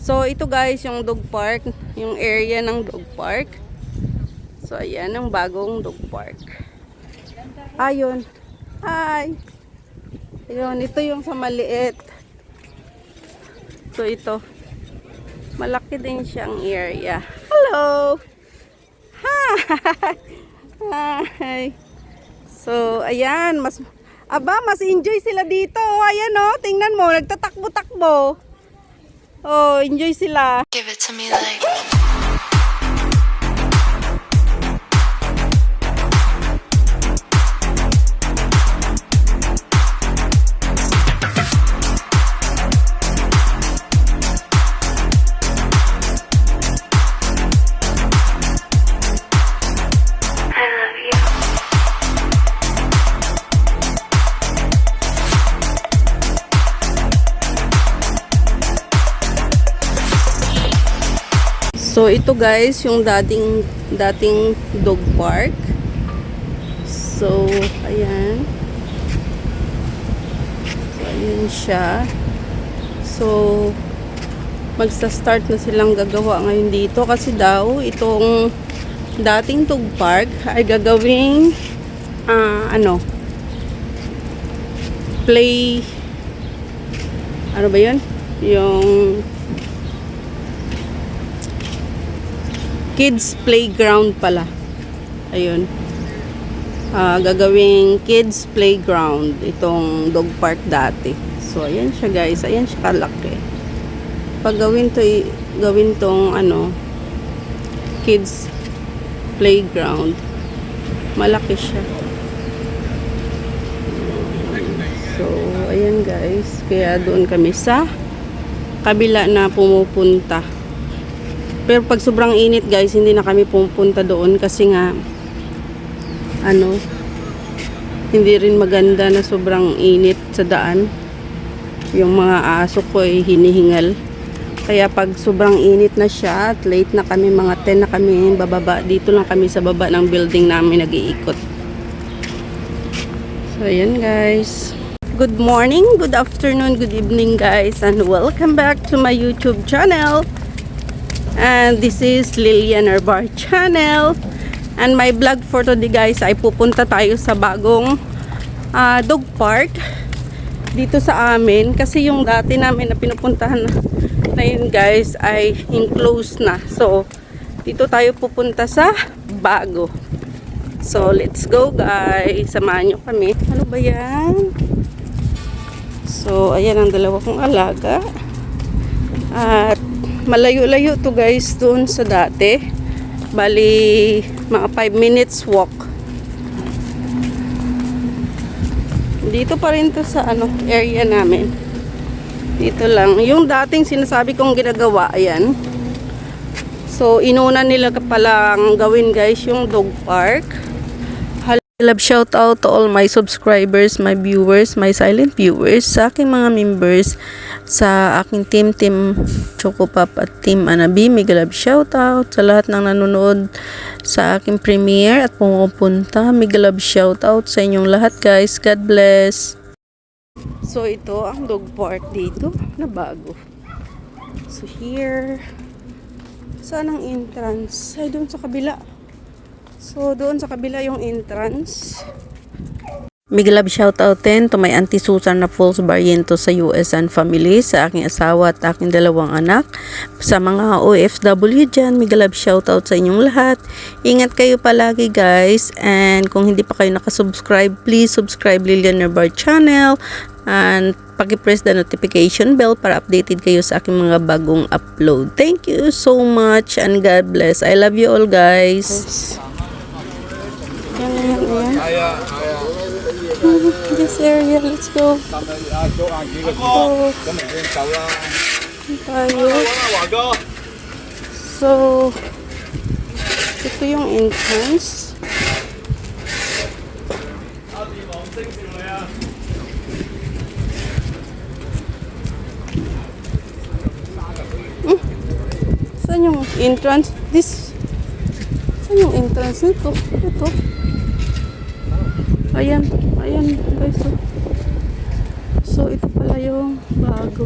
So, ito guys, yung dog park. Yung area ng dog park. So, ayan ang bagong dog park. Ayun. Hi! Ayun, ito yung sa maliit. So, ito. Malaki din siyang area. Hello! Hi! Hi! So, ayan. Mas enjoy sila dito. Ayan o, tingnan mo. Nagtatakbo-takbo. Oh, enjoy sila. Give it to me like. So ito guys, yung dating dog park. So ayan. So ayan siya. So magsa-start na silang gagawa ngayon dito kasi daw itong dating dog park ay gagawing play, ano ba yun? Yung kids playground pala. Ayun. Gagawing kids playground itong dog park dati. So ayan siya guys, ayan siya kalaki. Pag gawin tong kids playground, malaki siya. So ayan guys, kaya doon kami sa kabila na pumupunta. Pero pag sobrang init guys, hindi na kami pupunta doon kasi nga hindi rin maganda na sobrang init sa daan. Yung mga aso ko ay hinihingal. Kaya pag sobrang init na siya at late na kami, mga 10 na kami bababa, dito lang kami sa baba ng building namin nag-iikot. So ayan guys. Good morning, good afternoon, good evening guys, and welcome back to my YouTube channel. And this is Lilian Herbar channel. And my vlog for today guys ay pupunta tayo sa bagong dog park dito sa amin. Kasi yung dati namin na pinupuntahan na yun guys ay enclosed na. So dito tayo pupunta sa bago. So let's go guys. Samahan nyo kami. Ano ba yan? So ayan ang dalawa kong alaga. At malayo-layo to guys doon sa dati. Bali mga 5 minutes walk. Dito pa rin to sa area namin. Dito lang. Yung dating sinasabi kong ginagawa, ayan. So inuna nila palang gawin guys yung dog park. Love shout out to all my subscribers, my viewers, my silent viewers, sa aking mga members, sa aking team Chocopop at team Anabi. Mega love shout out sa lahat ng nanonood sa aking premiere at pumupunta. Mega love shout out sa inyong lahat guys. God bless. So ito ang dog park dito na bago. So here, saan ang entrance? Ay doon sa kabila. So, doon sa kabila yung entrance. Big love shoutout din to my Auntie Susan na Falls Barriento sa US and family, sa aking asawa at aking dalawang anak. Sa mga OFW dyan, big love shoutout sa inyong lahat. Ingat kayo palagi guys. And kung hindi pa kayo nakasubscribe, please subscribe Lilian Herbar channel. And paki-press the notification bell para updated kayo sa aking mga bagong upload. Thank you so much and God bless. I love you all guys. Ayan. This area, let's go. Tayo. So, ito yung entrance. Saan yung entrance? Saan yung entrance nito? Ito. Ayan guys. So ito pala yung bago.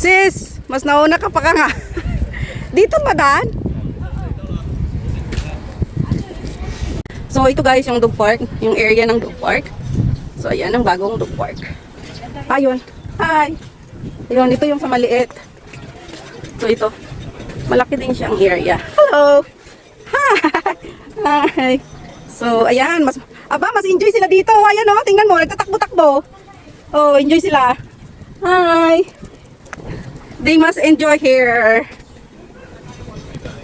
Sis, mas nauna ka pa ka nga. Dito ba daan? So ito guys yung dog park, yung area ng dog park. So ayan ang bagong dog park. Ayun. Hi. Ayun, ito yung sa maliit. So ito. Malaki din siyang area. Hello. Hi. So ayan, mas enjoy sila dito. Ayan oh, tingnan mo, nagtatakbo-takbo. Oh, enjoy sila. Hi. They must enjoy here.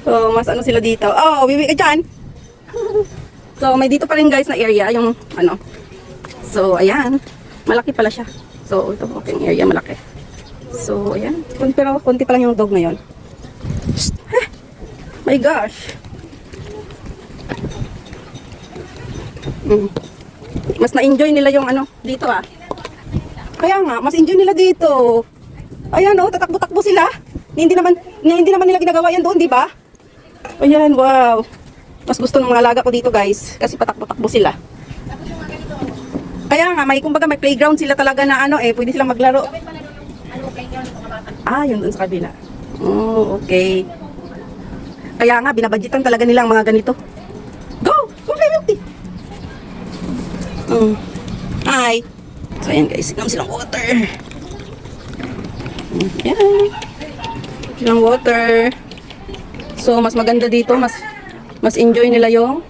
So, mas ano sila dito. Oh, wiwi ka dyan. So, may dito pa rin guys na area, yung ano. So, ayan. Malaki pala siya. So, ito po yung area, malaki. So, ayan. Pero, konti pa lang yung dog ngayon. My gosh. Mas na-enjoy nila yung ano, dito ah. Kaya nga, mas enjoy nila dito. Ayan oh, tatakbo-takbo sila. Hindi naman nila ginagawa yan doon, di ba? Ayan, wow. Mas gusto ng mga alaga ko dito guys, kasi patakbo-takbo sila. Kaya nga, kumbaga may playground sila talaga na ano pwede silang maglaro. Ah, yun doon sa kabila. Oh, okay. Kaya nga, binabadgetan talaga nila ang mga ganito. Go! Go, Melty! Hi! So, ayan guys, sinom silang water. Ayan. Silang water. So, mas maganda dito, mas enjoy nila yung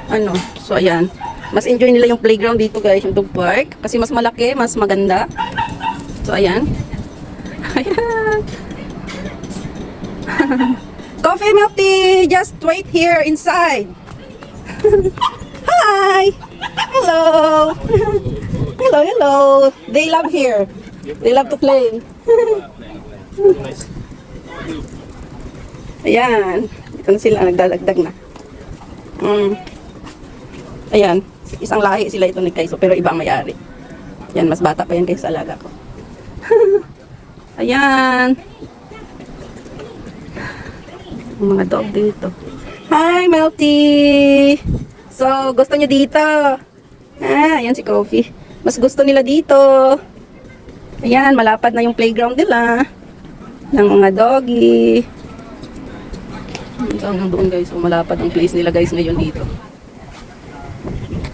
ano, so ayan. Mas enjoy nila yung playground dito guys, yung dog park. Kasi mas malaki, mas maganda. So, ayan. Ayan. Coffee, Melty! Just wait here inside. Hi! Hello! Hello, hello! They love here. They love to play. Ayan. Ito na sila, nagdadagdag na. Ayan. Isang lahi sila ito ni Kaiso, pero iba ang may-ari. Yan, mas bata pa yan kaysa sa alaga ko. Ayan. Ang mga dog dito. Hi, Melty! So, gusto niyo dito? Ah, ayan si Coffee. Mas gusto nila dito. Ayan, malapad na yung playground nila. Ng mga doggy. So, hanggang doon guys. So, malapad ang place nila guys ngayon dito.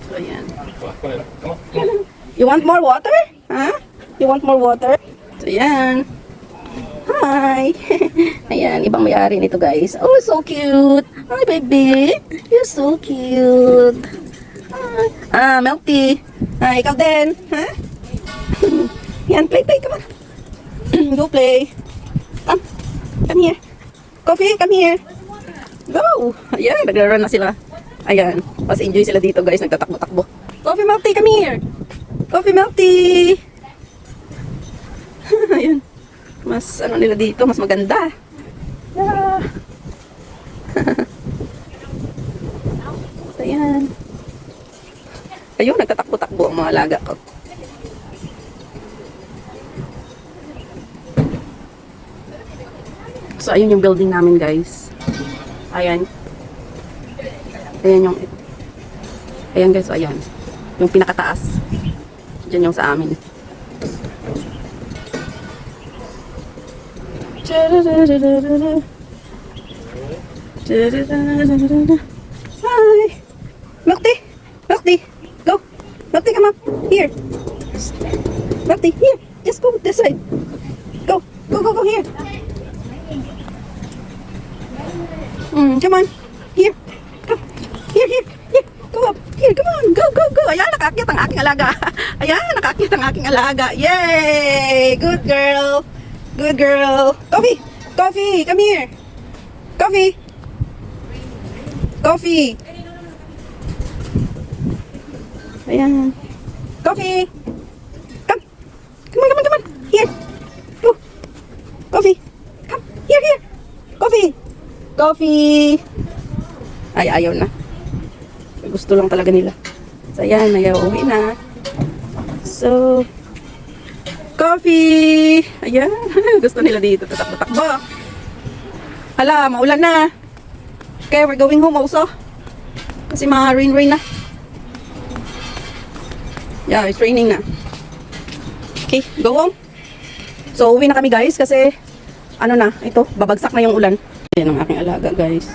So, ayan. You want more water? Huh? You want more water? So, ayan. Hi! Ayan, ibang may-ari nito guys. Oh, so cute! Hi, baby! You're so cute! Hi. Ah, Melty! Ah, ikaw din! Huh? Yan, play, come on! Go play! Come here! Coffee, come here! Go! Ayan, nagra-run na sila. Ayan, mas enjoy sila dito guys, nagtatakbo-takbo. Coffee, Melty, come here! Coffee, Melty! Ayan. Mas ano nila dito, mas maganda. Yeah. So, ayan. Ayun, nagtatakbo-takbo ang mga alaga ko. So, ayun yung building namin, guys. Ayan. Ayan yung... Ayan, guys. So, ayan. Yung pinakataas. Diyan yung sa amin. Hi! Melty! Melty! Go! Melty, come up! Here! Melty, here! Just go this side! Go! Go here! Come on! Here! Come! Here! Go up! Here! Come on! Go! Ayan, nakaakyat ang aking alaga! Ayan, nakaakyat ang aking alaga! Yay! Good girl! Good girl! Coffee! Coffee! Come here! Coffee! Coffee! Ayan. Coffee! Come! Come on! Here! Go! Coffee! Come! Here! Coffee! Coffee! Ay, ayaw na. Gusto lang talaga nila. So, ayan. Ayaw, uwi na. So, Coffee! Ayan. Gusto nila dito. Tatakbo-takbo. Hala, maulan na. Okay, we're going home also. Kasi rain na. Yeah, it's raining na. Okay, go home. So, uwi na kami guys kasi ano na, ito, babagsak na yung ulan. Ayan ang aking alaga guys.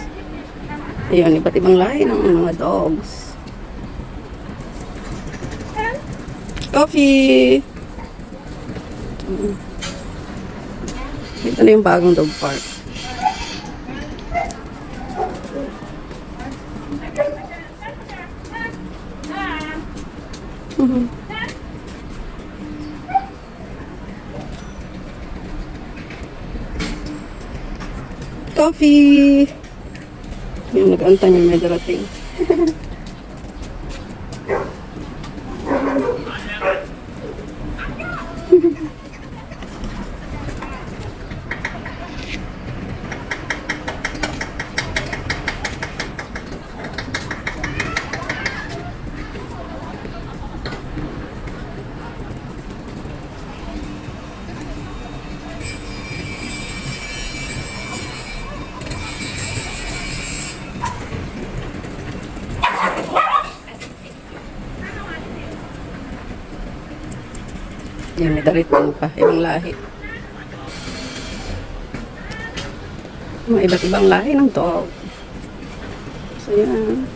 Ayan, iba't ibang lahi ng mga dogs. Coffee! Ito na yung bagong dog park. Coffee! Yung nag-antay niya may darating. Yan, may dariting pa. Ibang lahi. Mga iba't ibang lahi ng dog. So, yan.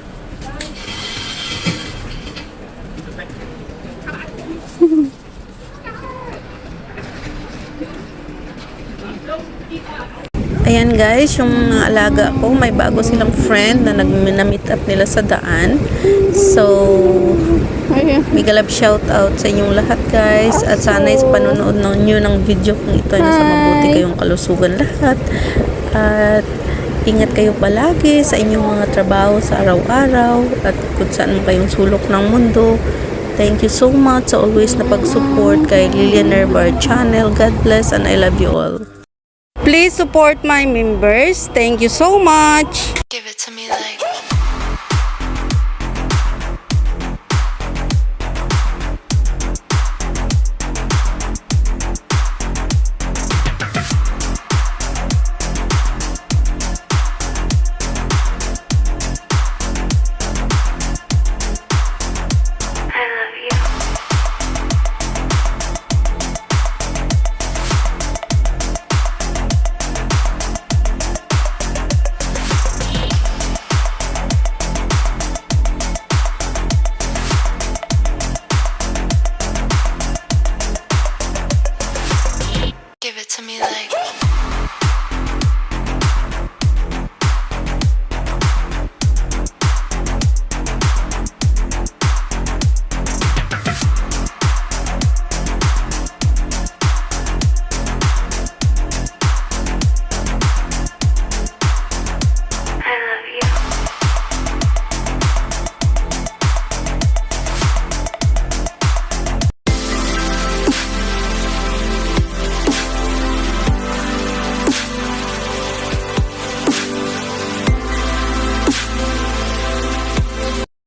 Ayan guys, yung mga alaga ko, may bago silang friend na nag-meet up nila sa daan. So, mega love shout out sa inyong lahat guys. At sana is panonood nyo ng video kung ito ay nasa mabuti kayong kalusugan lahat. At ingat kayo palagi sa inyong mga trabaho sa araw-araw at kung saan mo kayong sulok ng mundo. Thank you so much sa always na pag-support kay Lilian Nervar channel. God bless and I love you all. Please support my members. Thank you so much. Give it to me like. I love you. Give it to me like.